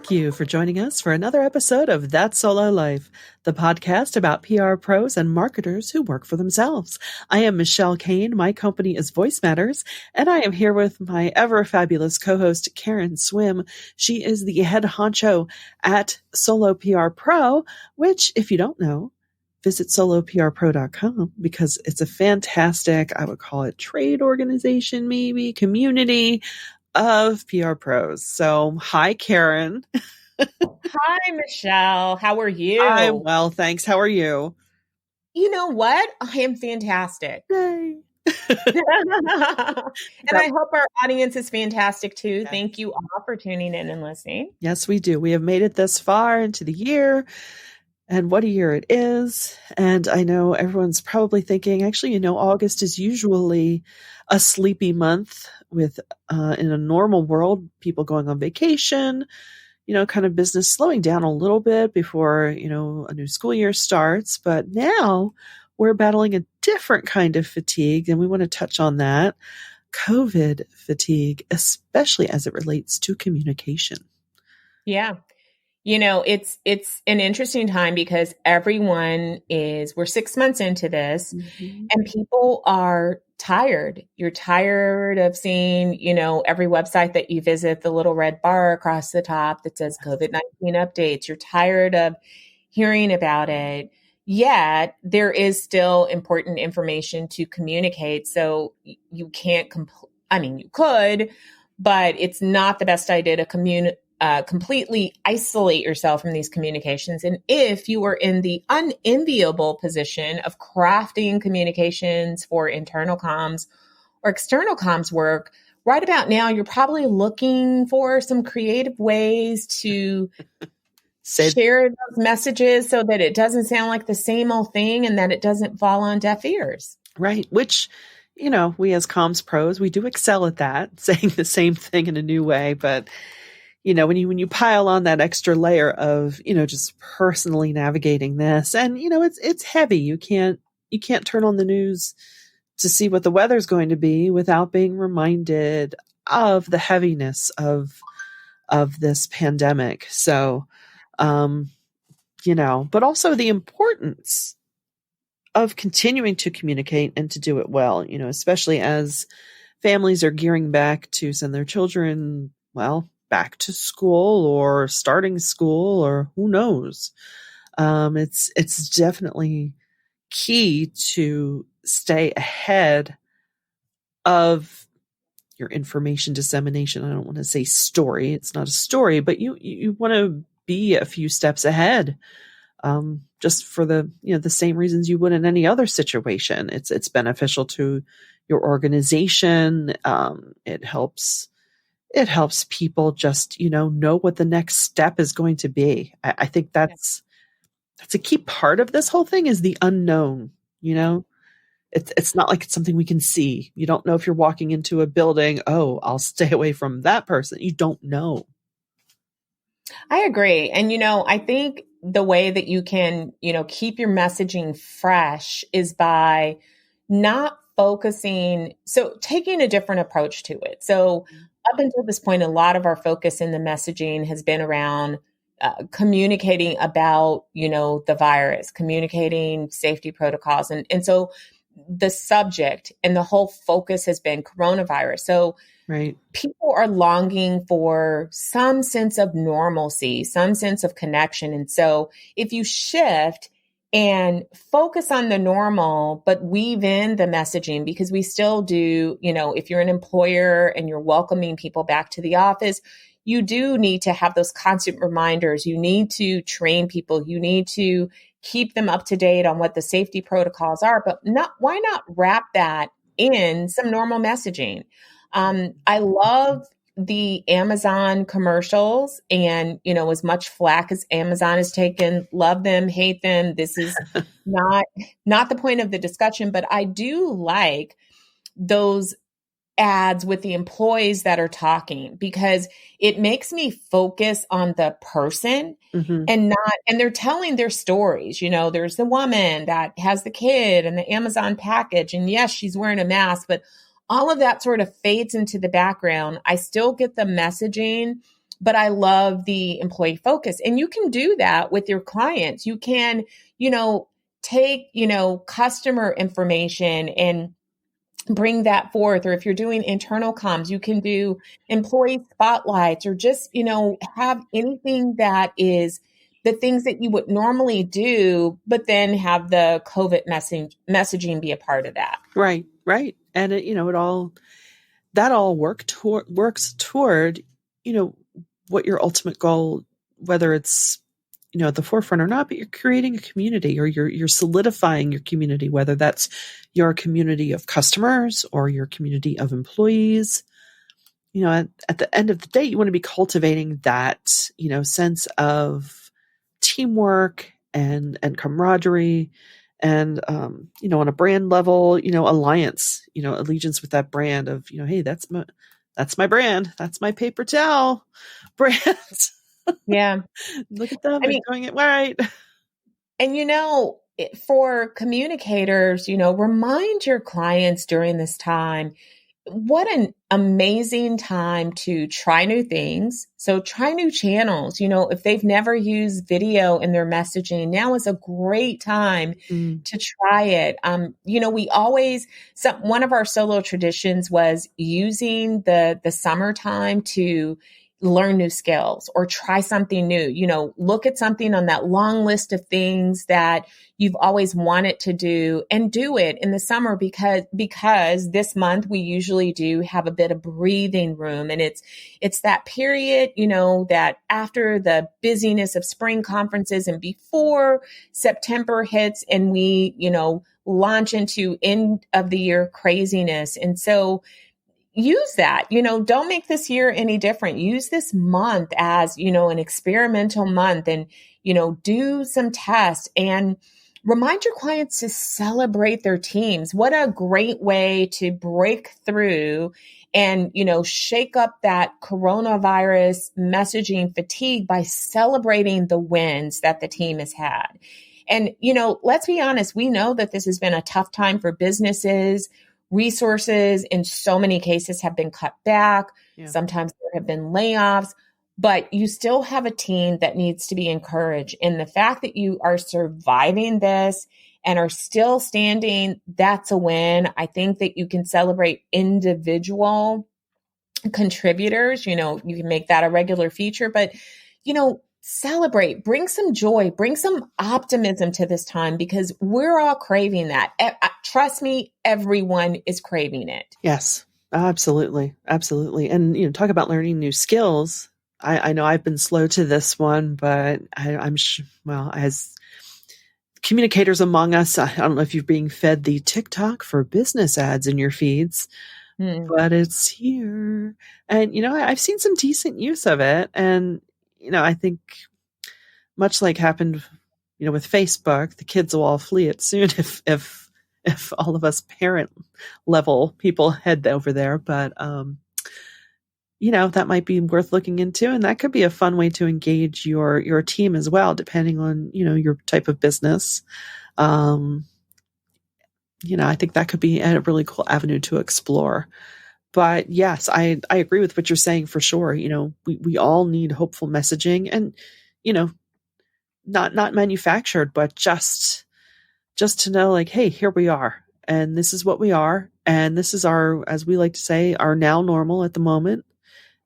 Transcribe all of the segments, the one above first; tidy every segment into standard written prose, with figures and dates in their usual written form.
Thank you for joining us for another episode of That Solo Life, the podcast about PR pros and marketers who work for themselves. I am Michelle Kane. My company is Voice Matters, and I am here with my ever fabulous co-host, Karen Swim. She is the head honcho at Solo PR Pro, which, if you don't know, visit soloprpro.com because it's a fantastic, I would call it trade organization, maybe community of PR pros. So, hi, Karen. Hi, Michelle. How are you? I'm well, thanks. How are you? You know what? I am fantastic. Yay. And I hope our audience is fantastic too. Yes. Thank you all for tuning in and listening. Yes, we do. We have made it this far into the year. And what a year it is. And I know everyone's probably thinking, actually, August is usually a sleepy month with, in a normal world, people going on vacation, kind of business slowing down a little bit before, a new school year starts. But now we're battling a different kind of fatigue, and we want to touch on that. COVID fatigue, especially as it relates to communication. Yeah. It's an interesting time because we're 6 months into this, and people are tired. You're tired of seeing, every website that you visit, the little red bar across the top that says COVID-19 updates. You're tired of hearing about it. Yet there is still important information to communicate. So you can't you could, but it's not the best idea to completely isolate yourself from these communications. And if you are in the unenviable position of crafting communications for internal comms or external comms work, right about now, you're probably looking for some creative ways to share those messages so that it doesn't sound like the same old thing and that it doesn't fall on deaf ears. Right. Which, we as comms pros, we do excel at that, saying the same thing in a new way. But when you pile on that extra layer of, just personally navigating this, and, it's heavy. You can't turn on the news to see what the weather's going to be without being reminded of the heaviness of this pandemic. So, but also the importance of continuing to communicate and to do it well, especially as families are gearing back to send their children, back to school or starting school or who knows. It's definitely key to stay ahead of your information dissemination. I don't want to say story. It's not a story, but you want to be a few steps ahead, just for the same reasons you would in any other situation. It's beneficial to your organization. It helps people just, know what the next step is going to be. I think that's a key part of this whole thing is the unknown, It's not like it's something we can see. You don't know if you're walking into a building, oh, I'll stay away from that person. You don't know. I agree. And, I think the way that you can, keep your messaging fresh is by not taking a different approach to it. So up until this point, a lot of our focus in the messaging has been around communicating about, the virus, communicating safety protocols. And so the subject and the whole focus has been coronavirus. So right. People are longing for some sense of normalcy, some sense of connection. And so if you shift and focus on the normal, but weave in the messaging, because we still do, if you're an employer and you're welcoming people back to the office, you do need to have those constant reminders. You need to train people. You need to keep them up to date on what the safety protocols are, but why not wrap that in some normal messaging? I love the Amazon commercials, and, as much flack as Amazon has taken, love them, hate them. This is not the point of the discussion, but I do like those ads with the employees that are talking, because it makes me focus on the person and they're telling their stories. There's the woman that has the kid and the Amazon package, and yes, she's wearing a mask, but all of that sort of fades into the background. I still get the messaging, but I love the employee focus. And you can do that with your clients. You can, take, customer information and bring that forth. Or if you're doing internal comms, you can do employee spotlights, or just, have anything that is the things that you would normally do, but then have the COVID messaging be a part of that. Right, right. And that all works toward, what your ultimate goal, whether it's, at the forefront or not, but you're creating a community, or you're solidifying your community, whether that's your community of customers or your community of employees. At the end of the day, you want to be cultivating that, sense of teamwork and camaraderie, and, on a brand level, alliance, allegiance with that brand of, hey, that's my brand. That's my paper towel brand. Yeah. Look at them. I They're mean, doing it right. and for communicators, remind your clients during this time what an amazing time to try new things. So try new channels. If they've never used video in their messaging, now is a great time to try it. We always, one of our solo traditions was using the summertime to learn new skills or try something new. Look at something on that long list of things that you've always wanted to do, and do it in the summer, because this month we usually do have a bit of breathing room. And it's that period, that after the busyness of spring conferences and before September hits, and we, launch into end of the year craziness. And so use that, don't make this year any different. Use this month as, an experimental month, and, do some tests, and remind your clients to celebrate their teams. What a great way to break through and, shake up that coronavirus messaging fatigue by celebrating the wins that the team has had. And, let's be honest, we know that this has been a tough time for businesses. Resources in so many cases have been cut back. Yeah. Sometimes there have been layoffs, but you still have a team that needs to be encouraged. And the fact that you are surviving this and are still standing, that's a win. I think that you can celebrate individual contributors. You can make that a regular feature, but, celebrate, bring some joy, bring some optimism to this time, because we're all craving that. Trust me, everyone is craving it. Yes, absolutely. Absolutely. And, talk about learning new skills. I know I've been slow to this one, but I'm as communicators among us, I don't know if you're being fed the TikTok for business ads in your feeds, but it's here. And, I've seen some decent use of it. And, I think much like happened, with Facebook, the kids will all flee it soon if all of us parent level people head over there. But, that might be worth looking into. And that could be a fun way to engage your team as well, depending on, your type of business. I think that could be a really cool avenue to explore. But yes, I agree with what you're saying for sure. We all need hopeful messaging, and, not manufactured, but just to know, like, hey, here we are, and this is what we are, and this is our, as we like to say, our now normal at the moment,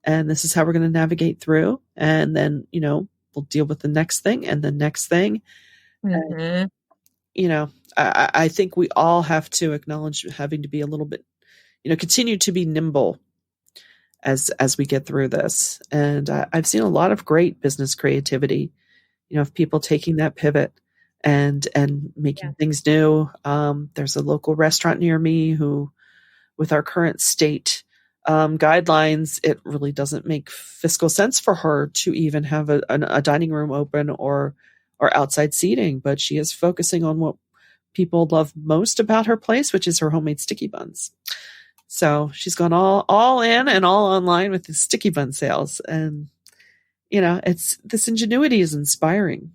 and this is how we're going to navigate through, and then we'll deal with the next thing and the next thing. And, I think we all have to acknowledge having to be a little bit, continue to be nimble as we get through this. And I've seen a lot of great business creativity, of people taking that pivot and making things new. There's a local restaurant near me who, with our current state guidelines, it really doesn't make fiscal sense for her to even have a dining room open or outside seating, but she is focusing on what people love most about her place, which is her homemade sticky buns. So she's gone all in and all online with the sticky bun sales. And, it's this ingenuity is inspiring.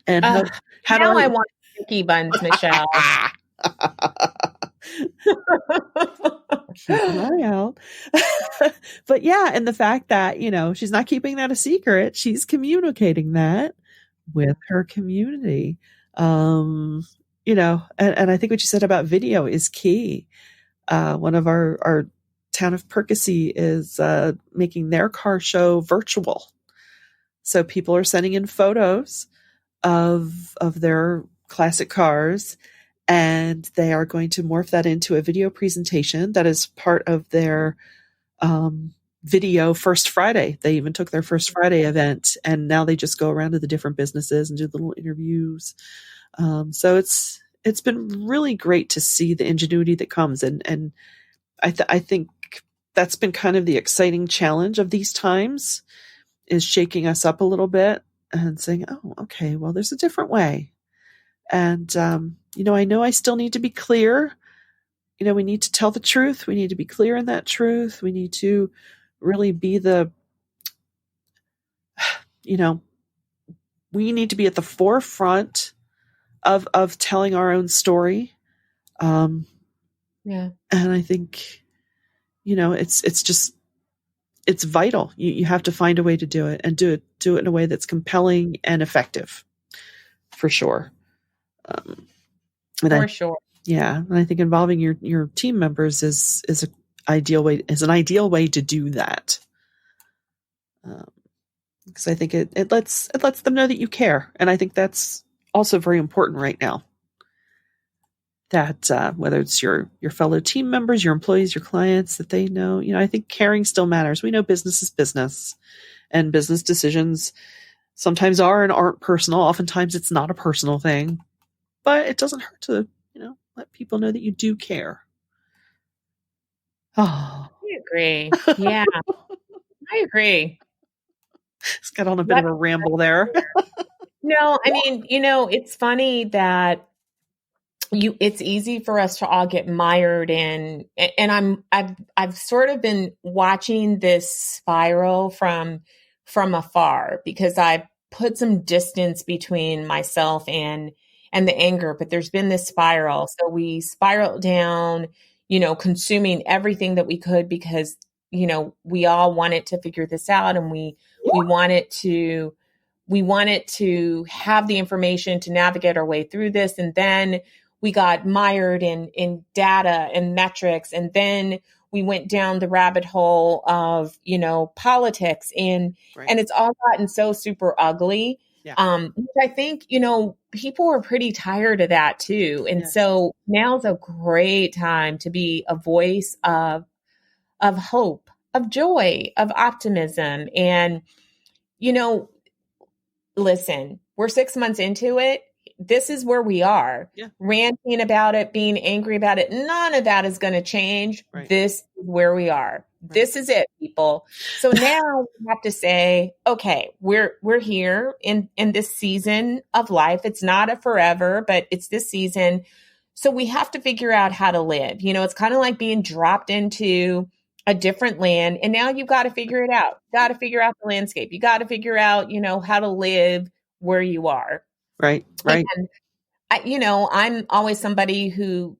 And how now do I want sticky buns, Michelle. Keep an eye out. But yeah, and the fact that, she's not keeping that a secret, she's communicating that with her community. And I think what you said about video is key. One of our town of Percy is making their car show virtual. So people are sending in photos of their classic cars, and they are going to morph that into a video presentation that is part of their video First Friday. They even took their First Friday event, and now they just go around to the different businesses and do little interviews. So it's been really great to see the ingenuity that comes, and I think that's been kind of the exciting challenge of these times, is shaking us up a little bit and saying, oh, okay, well, there's a different way. And, I know I still need to be clear. We need to tell the truth. We need to be clear in that truth. We need to really be we need to be at the forefront of telling our own story. Yeah. And I think, it's vital. You have to find a way to do it, and do it in a way that's compelling and effective, for sure. For sure. Yeah. And I think involving your team members is an ideal way to do that. Because I think it lets them know that you care. And I think that's also very important right now. That whether it's your fellow team members, your employees, your clients, that they know, I think caring still matters. We know business is business, and business decisions sometimes are and aren't personal. Oftentimes it's not a personal thing, but it doesn't hurt to, let people know that you do care. Oh, I agree. Yeah, I agree. It's got on a bit of a ramble there. No, I mean, it's funny that it's easy for us to all get mired in, and I've sort of been watching this spiral from afar, because I've put some distance between myself and the anger, but there's been this spiral. So we spiraled down, consuming everything that we could, because, we all wanted to figure this out, and we wanted to have the information to navigate our way through this. And then we got mired in data and metrics. And then we went down the rabbit hole of, politics, and it's all gotten so super ugly. Yeah. Which I think, people are pretty tired of that too. And so now's a great time to be a voice of hope, of joy, of optimism. And, listen, we're 6 months into it. This is where we are. Yeah. Ranting about it, being angry about it. None of that is going to change. Right. This is where we are. Right. This is it, people. So now we have to say, okay, we're here in this season of life. It's not a forever, but it's this season. So we have to figure out how to live. It's kind of like being dropped into a different land, and now you've got to figure it out. You got to figure out the landscape. You got to figure out, how to live where you are. Right. And I'm always somebody who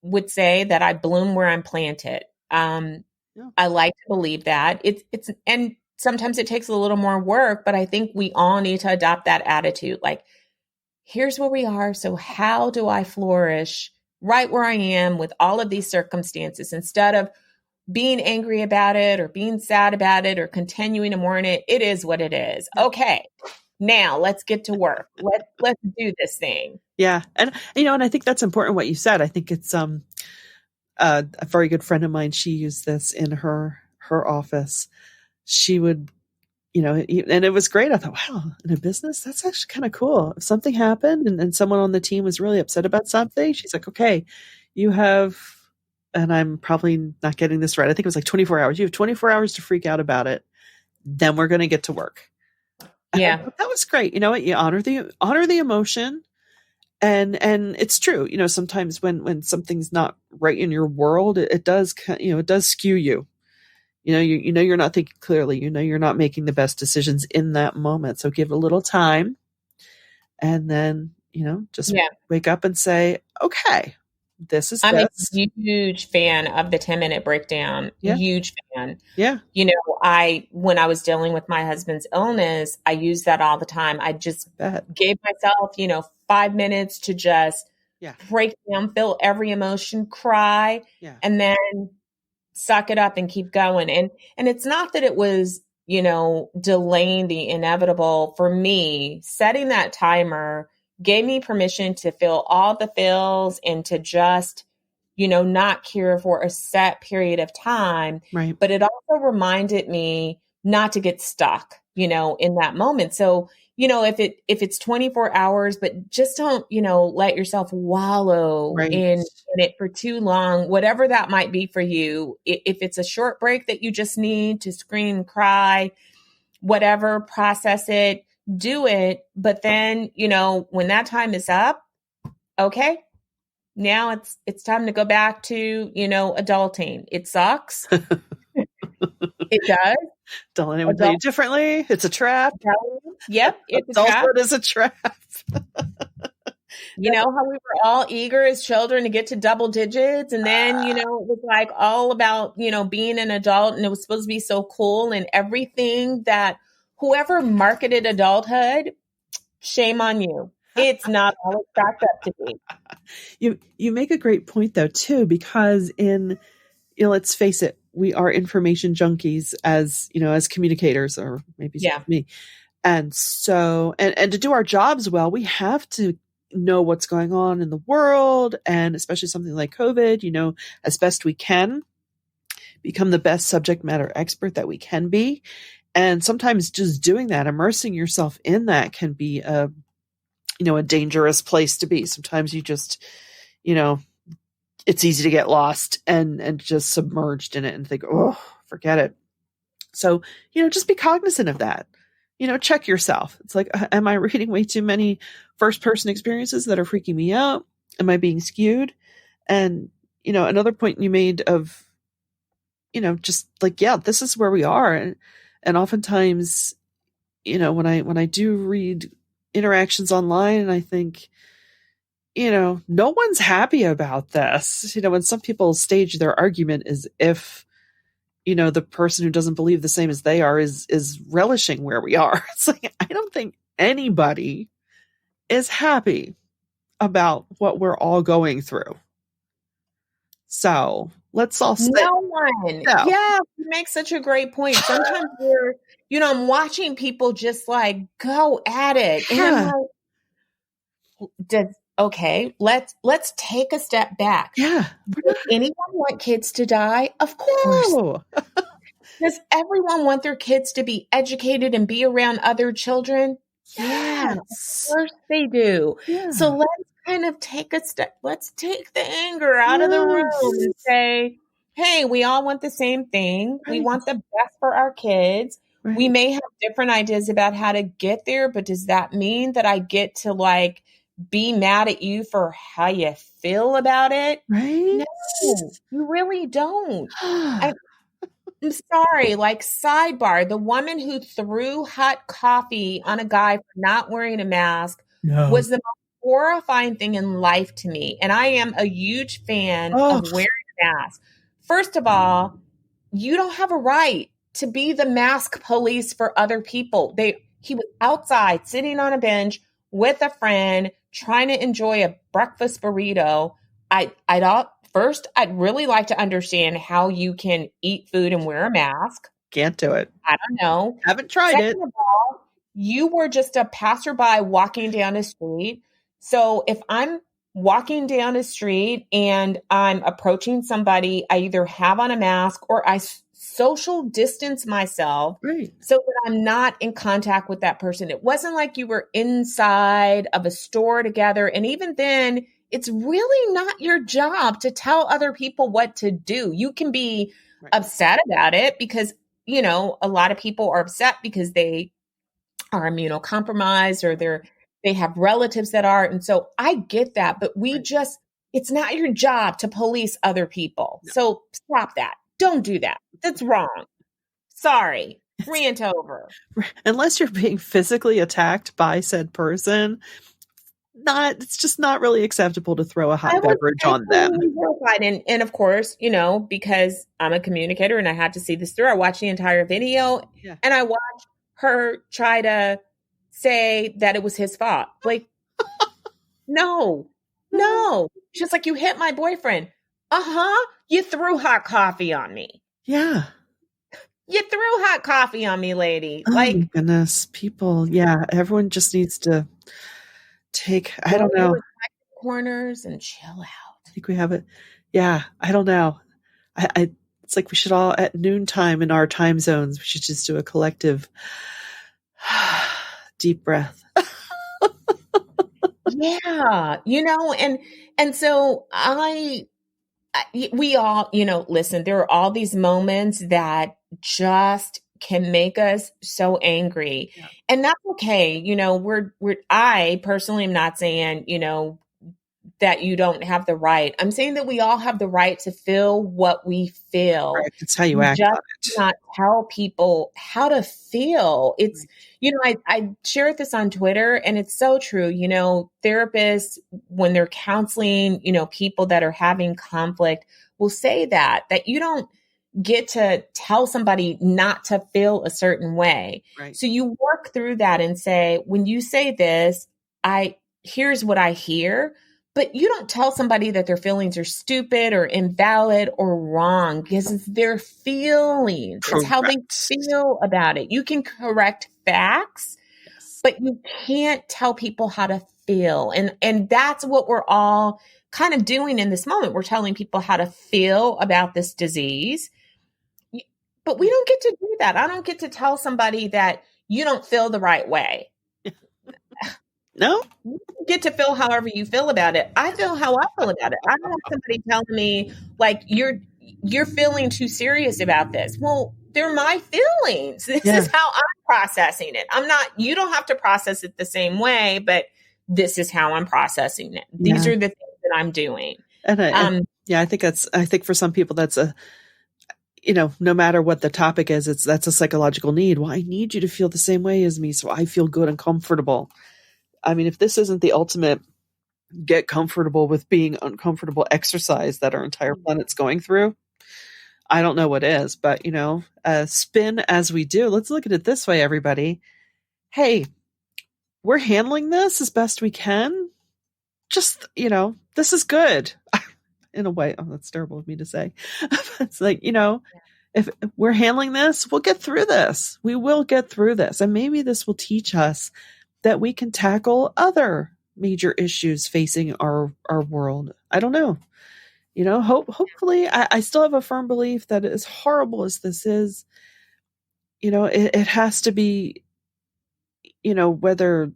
would say that I bloom where I'm planted. I like to believe that it's, and sometimes it takes a little more work, but I think we all need to adopt that attitude. Like, here's where we are. So how do I flourish right where I am with all of these circumstances, instead of being angry about it or being sad about it or continuing to mourn it? It is what it is. Okay. Now let's get to work. Let's do this thing. Yeah. And, and I think that's important what you said. I think it's, a very good friend of mine, she used this in her office. She would, and it was great. I thought, wow, in a business, that's actually kind of cool. If something happened and someone on the team was really upset about something, she's like, okay, you have, and I'm probably not getting this right, I think it was like 24 hours. You have 24 hours to freak out about it. Then we're going to get to work. Yeah. That was great. You know what? You honor the emotion. And it's true. Sometimes when something's not right in your world, it does skew you. You're not thinking clearly. You're not making the best decisions in that moment. So give it a little time, and then just wake up and say, okay, this is I'm a this. huge fan of the 10-minute breakdown. Yeah. Huge fan. Yeah. You know, when I was dealing with my husband's illness, I used that all the time. I just Bet. gave myself, 5 minutes to just Yeah. break down, feel every emotion, cry, Yeah. and then suck it up and keep going. And it's not that it was, delaying the inevitable. For me, setting that timer gave me permission to feel all the feels and to just, not care for a set period of time. Right. But it also reminded me not to get stuck, in that moment. So, if it's 24 hours, but just don't, let yourself wallow Right. in it for too long, whatever that might be for you. If it's a short break that you just need to scream, cry, whatever, process it, do it. But then, when that time is up, okay, now it's time to go back to, adulting. It sucks. It does. Don't let anyone tell you differently. It's a trap. Yep, it's a trap. Adulthood is a trap. You know how we were all eager as children to get to double digits, and then it was like all about being an adult, and it was supposed to be so cool, and everything that whoever marketed adulthood, shame on you. It's not all it's cracked up to be. You make a great point though too, because let's face it, we are information junkies as communicators, or maybe just me. And so, and to do our jobs well, we have to know what's going on in the world, and especially something like COVID, as best we can, become the best subject matter expert that we can be. And sometimes just doing that, immersing yourself in that, can be a dangerous place to be. Sometimes you just, it's easy to get lost and just submerged in it and think, oh, forget it. So, just be cognizant of that. Check yourself. It's like, am I reading way too many first person experiences that are freaking me out? Am I being skewed? And, another point you made of, just like, yeah, this is where we are. And oftentimes, when I do read interactions online, and I think, no one's happy about this. When some people stage their argument as if, the person who doesn't believe the same as they are is relishing where we are. It's like, I don't think anybody is happy about what we're all going through. So let's all stay. No one. No. Yeah, you make such a great point. Sometimes I'm watching people just like go at it. And I'm like, okay, let's take a step back. Yeah. Does anyone want kids to die? Of course. No. Does everyone want their kids to be educated and be around other children? Yes. Of course they do. Yeah. So let's kind of take a step. Let's take the anger out of the room and say, hey, we all want the same thing. Right. We want the best for our kids. Right. We may have different ideas about how to get there, but does that mean that I get to be mad at you for how you feel about it? Right? No, you really don't. I'm sorry, sidebar, the woman who threw hot coffee on a guy for not wearing a mask was the most horrifying thing in life to me. And I am a huge fan of wearing a mask. First of all, you don't have a right to be the mask police for other people. He was outside sitting on a bench with a friend trying to enjoy a breakfast burrito. First, I'd really like to understand how you can eat food and wear a mask. Can't do it. I don't know. Haven't tried it. Second of all, you were just a passerby walking down a street. So if I'm walking down a street and I'm approaching somebody, I either have on a mask or I social distance myself so that I'm not in contact with that person. It wasn't like you were inside of a store together. And even then, it's really not your job to tell other people what to do. You can be upset about it because, a lot of people are upset because they are immunocompromised or they have relatives that are. And so I get that, but it's not your job to police other people. No. So stop that. Don't do that. That's wrong. Sorry. Rant over. Unless you're being physically attacked by said person, it's just not really acceptable to throw a I hot was beverage on them. absolutely horrified. And of course, because I'm a communicator and I had to see this through, I watched the entire video Yeah. and I watched her try to say that it was his fault. Like, no, no. She's like, you hit my boyfriend. Uh-huh. You threw hot coffee on me. Yeah. You threw hot coffee on me, lady. Oh my Like, goodness. People, yeah, everyone just needs to I don't know. corners and chill out. I think we have it. Yeah, I don't know. It's like we should all at noontime in our time zones, we should just do a collective deep breath. Yeah, and so we all, listen, there are all these moments that just can make us so angry. Yeah. And that's okay. I personally am not saying, that you don't have the right. I'm saying that we all have the right to feel what we feel. Right. It's how you act just on it. not tell people how to feel. It's, I shared this on Twitter and it's so true. Therapists, when they're counseling, people that are having conflict will say that you don't get to tell somebody not to feel a certain way. Right. So you work through that and say, when you say this, here's what I hear. But you don't tell somebody that their feelings are stupid or invalid or wrong because it's their feelings. Correct. It's how they feel about it. You can correct facts, yes, but you can't tell people how to feel. And that's what we're all kind of doing in this moment. We're telling people how to feel about this disease. But we don't get to do that. I don't get to tell somebody that you don't feel the right way. No? You get to feel however you feel about it. I feel how I feel about it. I don't want somebody telling me like you're feeling too serious about this. Well, they're my feelings. This is how I'm processing it. You don't have to process it the same way, but this is how I'm processing it. These are the things that I'm doing. And I think for some people that's no matter what the topic is, that's a psychological need. Well, I need you to feel the same way as me so I feel good and comfortable. I mean, if this isn't the ultimate get comfortable with being uncomfortable exercise that our entire planet's going through, I don't know what is. But, spin as we do, let's look at it this way, everybody. Hey, we're handling this as best we can. Just, this is good. In a way, that's terrible of me to say. It's like, if we're handling this, we'll get through this. We will get through this. And maybe this will teach us that we can tackle other major issues facing our world. I don't know. Hopefully, I still have a firm belief that as horrible as this is, it has to be, whether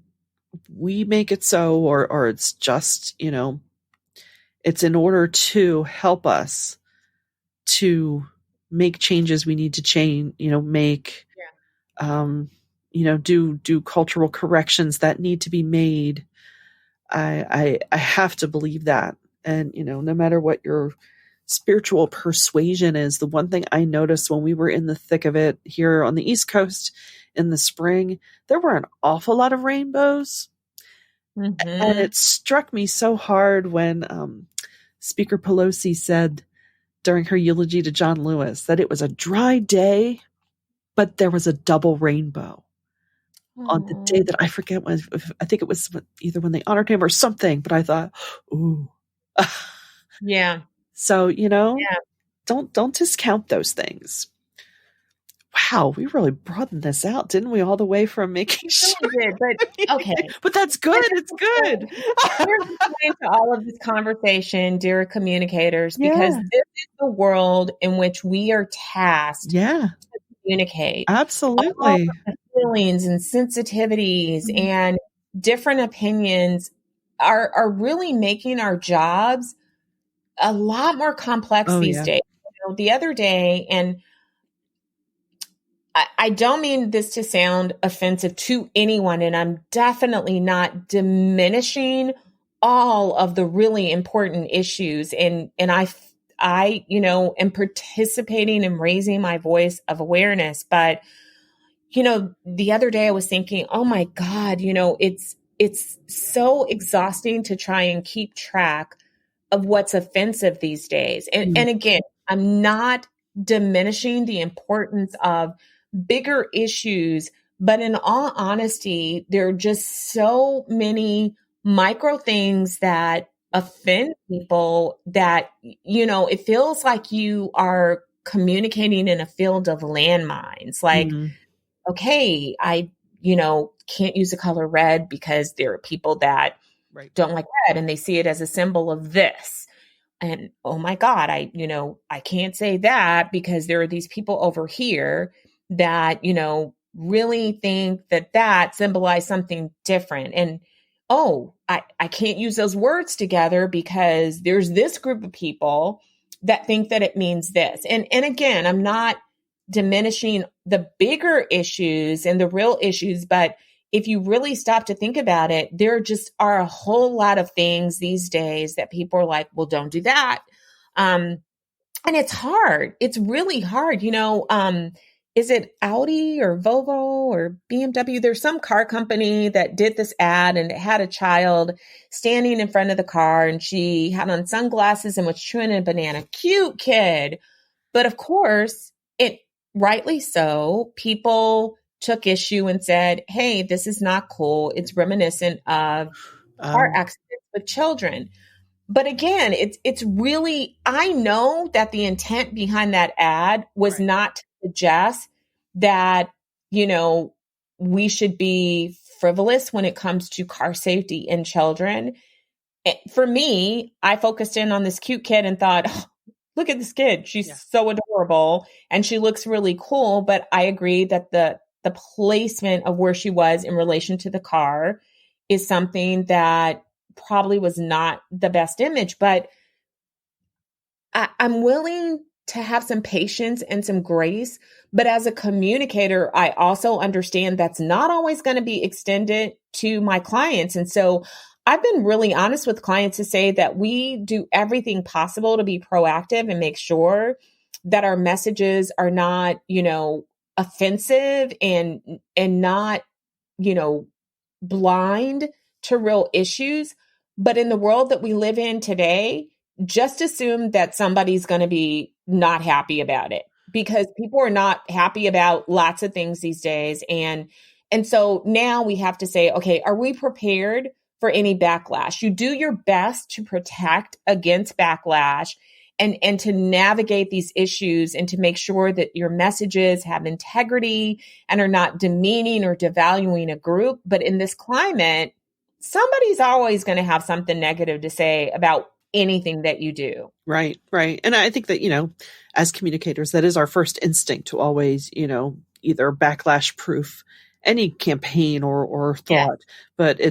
we make it so or it's just, it's in order to help us to make changes we need to change, make, do cultural corrections that need to be made. I have to believe that. And, no matter what your spiritual persuasion is, the one thing I noticed when we were in the thick of it here on the East Coast in the spring, there were an awful lot of rainbows. Mm-hmm. And it struck me so hard when Speaker Pelosi said during her eulogy to John Lewis that it was a dry day, but there was a double rainbow. On the day that I forget when, I think it was either when they honored him or something, but I thought, ooh. Yeah. So, don't discount those things. Wow, we really broadened this out, didn't we? All the way from making sure. But okay. But that's good. It's good. Here's the point to all of this conversation, dear communicators, because this is the world in which we are tasked to communicate. Absolutely. All of the feelings and sensitivities and different opinions are really making our jobs a lot more complex these days. The other day, and I don't mean this to sound offensive to anyone, and I'm definitely not diminishing all of the really important issues. And I am participating and raising my voice of awareness. But, the other day I was thinking, oh my God, it's so exhausting to try and keep track of what's offensive these days. Mm. And again, I'm not diminishing the importance of bigger issues, but in all honesty, there are just so many micro things that offend people that, it feels like you are communicating in a field of landmines. Like, Mm. okay, I, can't use the color red because there are people that Right. don't like red and they see it as a symbol of this. And oh my God, I can't say that because there are these people over here that, really think that that symbolized something different. And oh, I can't use those words together because there's this group of people that think that it means this. And again, I'm not diminishing the bigger issues and the real issues, but if you really stop to think about it, there just are a whole lot of things these days that people are like, well, don't do that. And it's hard. It's really hard. Is it Audi or Volvo or BMW? There's some car company that did this ad and it had a child standing in front of the car and she had on sunglasses and was chewing a banana. Cute kid. But of course, it rightly so, people took issue and said, hey, this is not cool. It's reminiscent of car Um, accidents with children. But again, it's really, I know that the intent behind that ad was right. not to suggest that, we should be frivolous when it comes to car safety in children. For me, I focused in on this cute kid and thought, oh, look at this kid. She's Yeah. so adorable and she looks really cool. But I agree that the placement of where she was in relation to the car is something that probably was not the best image. But I'm willing to have some patience and some grace. But as a communicator, I also understand that's not always going to be extended to my clients. And so I've been really honest with clients to say that we do everything possible to be proactive and make sure that our messages are not, offensive and not, you know, blind to real issues. But in the world that we live in today, just assume that somebody's going to be not happy about it because people are not happy about lots of things these days. And so now we have to say, okay, are we prepared for any backlash? You do your best to protect against backlash and to navigate these issues and to make sure that your messages have integrity and are not demeaning or devaluing a group. But in this climate, somebody's always going to have something negative to say about anything that you do. Right, right. And I think that, as communicators, that is our first instinct to always, either backlash proof any campaign or Yeah. thought. But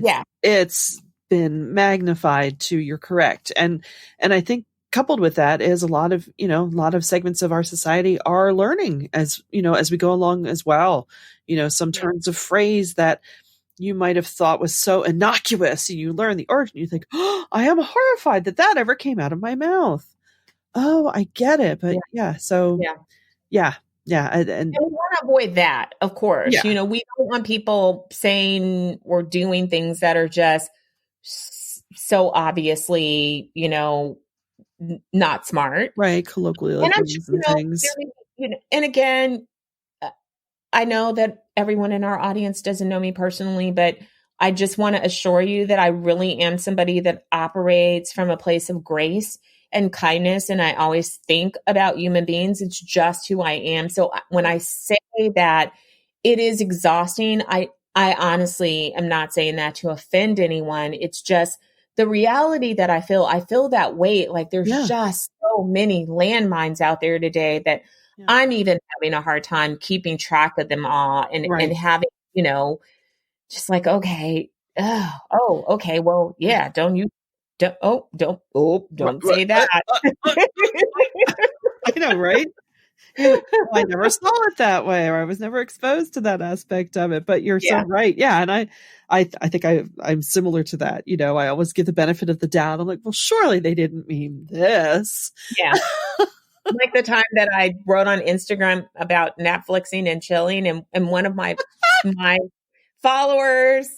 it's been magnified to you're correct. And I think coupled with that is a lot of segments of our society are learning as we go along as well. Some turns of phrase that you might have thought was so innocuous, and you learn the origin. You think, "Oh, I am horrified that ever came out of my mouth." Oh, I get it, but so Yeah. yeah, And we want to avoid that, of course. yeah, We don't want people saying or doing things that are just so obviously, not smart. right, And I'm sure, colloquialisms and things. and again, uh, I know that everyone in our audience doesn't know me personally, but I just want to assure you that I really am somebody that operates from a place of grace and kindness. And I always think about human beings. It's just who I am. So when I say that it is exhausting, I honestly am not saying that to offend anyone. It's just the reality that I feel that weight. Like there's Yeah, just so many landmines out there today that yeah, I'm even having a hard time keeping track of them all and right. having, just like, okay, okay, well, yeah, don't What, say that. what? I know, right? You're like, "Oh, I never saw it that way, or I was never exposed to that aspect of it." But you're so Yeah, right. Yeah, and I think I'm similar to that. I always give the benefit of the doubt. I'm like, well, surely they didn't mean this. yeah. Like the time that I wrote on Instagram about Netflixing and chilling, and one of my followers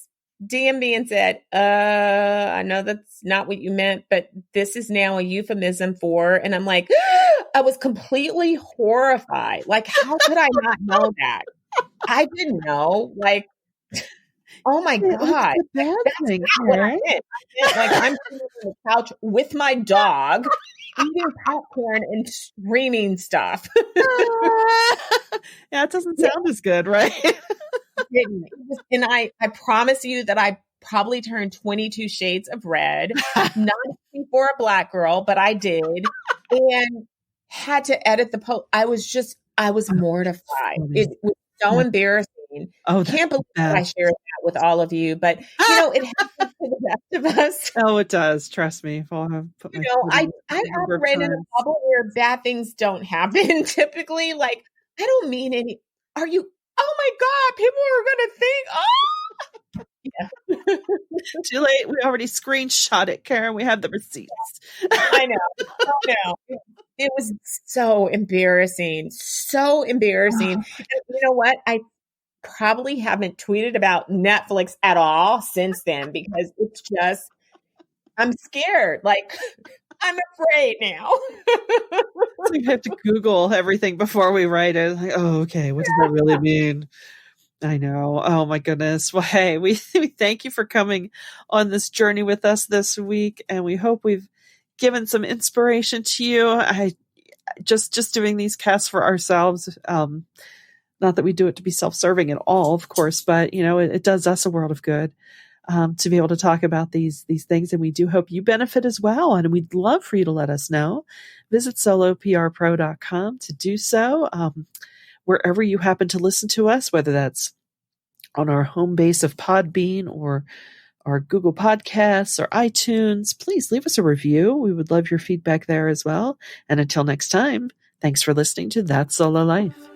DM me and said, I know that's not what you meant, but this is now a euphemism for, and I'm like, I was completely horrified. Like, how could I not know that? I didn't know. Like, oh my What's God. the bad That's thing, not what I Karen? meant. I meant like I'm sitting on the couch with my dog, eating popcorn and screaming stuff. Yeah, it doesn't sound as good, right? And I promise you that I probably turned 22 shades of red, not for a black girl, but I did, and had to edit the post. I was mortified. It was so embarrassing. Oh, Can't believe that I shared that with all of you, but you know, it happens to the best of us. Oh, it does. Trust me. If I'll have put my I operate in a bubble where bad things don't happen typically. Like, I don't mean any. Are you? Oh my God! People are going to think. Oh, yeah. Too late. We already screenshot it, Karen. We have the receipts. I know. It was so embarrassing. So embarrassing. And you know what? I probably haven't tweeted about Netflix at all since then because it's just, I'm scared. Like, I'm afraid now. So we have to Google everything before we write it. Like, oh, okay. What does that really mean? I know. Oh my goodness. Well, hey, we thank you for coming on this journey with us this week, and we hope we've given some inspiration to you. I just doing these casts for ourselves. Not that we do it to be self-serving at all, of course, but you know, it does us a world of good to be able to talk about these things, and we do hope you benefit as well. And we'd love for you to let us know. Visit soloprpro.com to do so. Wherever you happen to listen to us, whether that's on our home base of Podbean or our Google Podcasts or iTunes, please leave us a review. We would love your feedback there as well. And until next time, thanks for listening to That Solo Life.